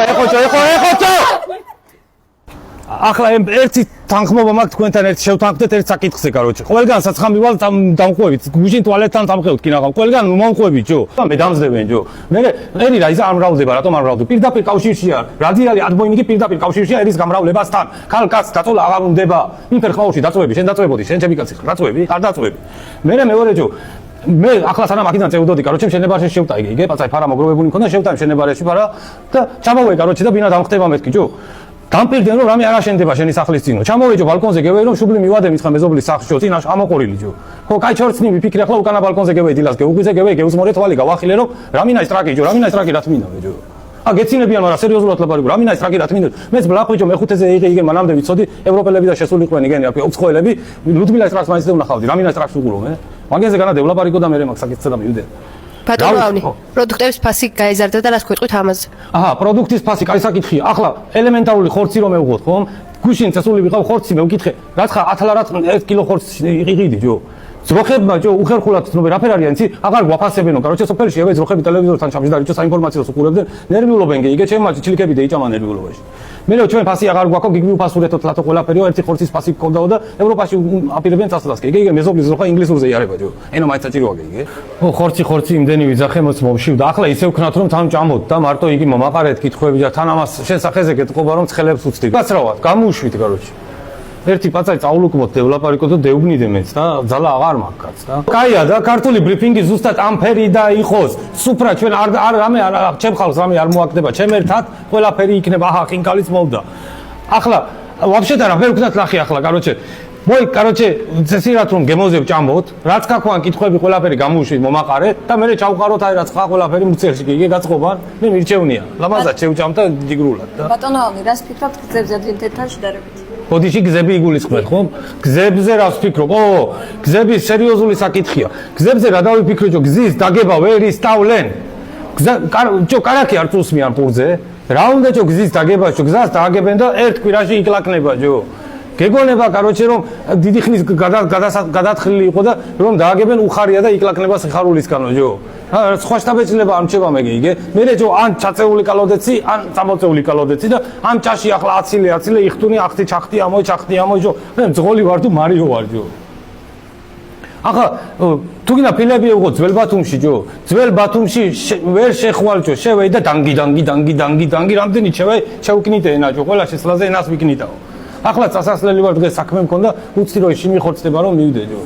ეხოჩო ახლა ერთი თანხმობა მაქვს თქვენთან ერთ შევთანხმდეთ ერთ საკითხზე კაროჩე ყველგან საცხამი ვალ დამყვებით გუშინ ტუალეტთან დამხევთ კინაღამ ყველგან მომყვებით ჯო მე დამძდევენ ჯო მე ერი რა ის არ მრავლდება რატომ არ მრავლდება პირდაპირ კავშირშია რადიალი ადმოინიკი პირდაპირ კავშირშია ერის გამრავლებასთან ქალ-კაცს დაწოლა აღარ უნდება იმფერ ხმაურში დაწოები შენ დაწოებოდი შენ ჩემი კაცი დაწოები არ დაწოები მე მეორე ჯო მე ახლა სანამ აქედან წევდოდი კაროჩე შენებარში შევტა იგე პაცაი ფარა მოგროვებული მქონდა შევტა შენებარში ფარა და ჩამოვე კაროჩე და ბინა დამხტება მეთქი ჯო დამპირდნენ რომ რამე არ აშენდება შენი სახლის წინო ჩამოვეჯო ბალკონზე გევეი რომ შუბლი მივადე მითხა მეზობლის სახლში წინაშ ამოყორილი ჯო ხო კაი ჩორცნი ვიფიქრე ახლა უკანა ბალკონზე გევეი დილას გეუგვიზე გევეი გეუსმორე თვალი გავახილე რომ რამინა ის ტრაკი ჯო რამინა ის ტრაკი რა თმინდა ჯო გეცინებიან მაგრამ სერიოზულად ლაპარაკობ რამინა ის ტრაკი რა თმინდა მეც ბლახვიჯო მეხუთეზე იღე მანამდე ვიცოდი ევროპელები და შესულიყვენი გენი უცხოელები ლუდმილა ის ტრაკს მაინც დევნახავდი რამინა ის ტრაკს უყურო მე მაგაზე განადე ვლაპარაკო და მე მაგ საკითხსა და მივიდე ბატონო პროდუქტების ფასი გაიზარდა და რას გვეტყვით ამაზე პროდუქტის ფასი კაი საკითხია ახლა ელემენტარული ხორცი რომ მევუღოთ ხომ გუშინ წესული ვიყავ ხორცი მე ვკითხე რაცხა 10 ლარად 1 კილო ხორცი იყიდი ჯო ზროხებმა ჯო უხერხულად ცნობენ რაფერ არიან იცი აღარ გვაფასებენო კაროჩე სოფელში ევე ზროხები ტელევიზორთან ჩამჯდარი ჯო საინფორმაციოს უყურებდნენ ნერვიულობენ იგე ჩემ ჩილიკები დაიჭამა ნერვიულობაში მე რო ჩვენ ფასი აღარ გვაქვს გიგივი ფასურეთოთ ლათო ყველაფერიო ერთი ხორცის ფასი გქონდაო და ევროპაში აპირებენ წასვლას იგე მეზობლის ზროხა ინგლისურზე იარება ჯო ენა მაინც საჭიროა იგე ო ხორცი იმდენი ვიძახე მომშივდა ახლა ისე ვქნათ რომ თან ჭამოთ და მარტო იგი მომაყარეთ კითხვები და თან ამას შენ სახეზე გეტყობა რომ ცხელებს უცდები გასრავად გამოუშვით კაროჩე ერთი პაცაი წაულუკმოთ დევლაპარიკო და დეუბნიდე მეც და ძალა აღარ მაქვს და კაია და ქართული ბრიფინგი ზუსტად ამფერი და იყოს სუფრა ჩვენ არ რამე ჩემ ხალხს რამე არ მოაკდება ჩემ ერთად ყველაფერი იქნება აჰა ხინკალიც მოვდა ახლა ვაფშეთ არა ვერ ვქნათ ნახე ახლა კაროჩე მოი კაროჩე წესირად რომ გემოზებ ჭამოთ რაც გაქვან კითხვები ყველაფერი გამოუშვით მომაყარე და მე ჩავყაროთ აი რაც ხა ყველაფერი მუცელში იგე გაწყობან მე მირჩევნია ლამაზად შევჭამ და ჯიგრულად და ბატონო რას ფიქრობთ გზებზე ადვინთეთთან შედარებით ბოდიში გზები იგულისხმეთ ხომ გზებზე რას ვფიქრობ გზები სერიოზული საკითხია გზებზე რა დავიფიქრე ჯო გზის დაგება ვერ ისწავლენ ჯო კარაქი არ წუსმიან პურზე რა უნდა ჯო გზის დაგება ჯო გზას დააგებენ და ერთ კვირაში იკლაკნება ჯო გეგონება კაროჩე რომ დიდი ხნის გადათხლილი იყო და რომ დააგებენ უხარია და იკლაკნება სიხარულისგანო ჯო სხვა შტაბეჭილება არ მჩება მე იგე მე ჯო ან ჩაწეული კალოდეცი ან წამოწეული კალოდეცი და ან ჭაში ახლა აცილე იხტუნი ახთი ჩახტი ამო ჯო მე მძღოლი ვარ თუ მარიო ვარ ჯო ახლა თუ გინდა ფილები უღო ძველ ბათუმში ჯო ძველ ბათუმში ვერ შეხვალ ჯო შევეი და დანგი რამდენი შევკნიტე ენა ჯო ყველა შესლაზე ენას ვიკნიტაო ახლა წასასვლელი ვარ დღეს საქმე მქონდა უცდი რომ შიმი ხორცდება რომ მივიდე ჯო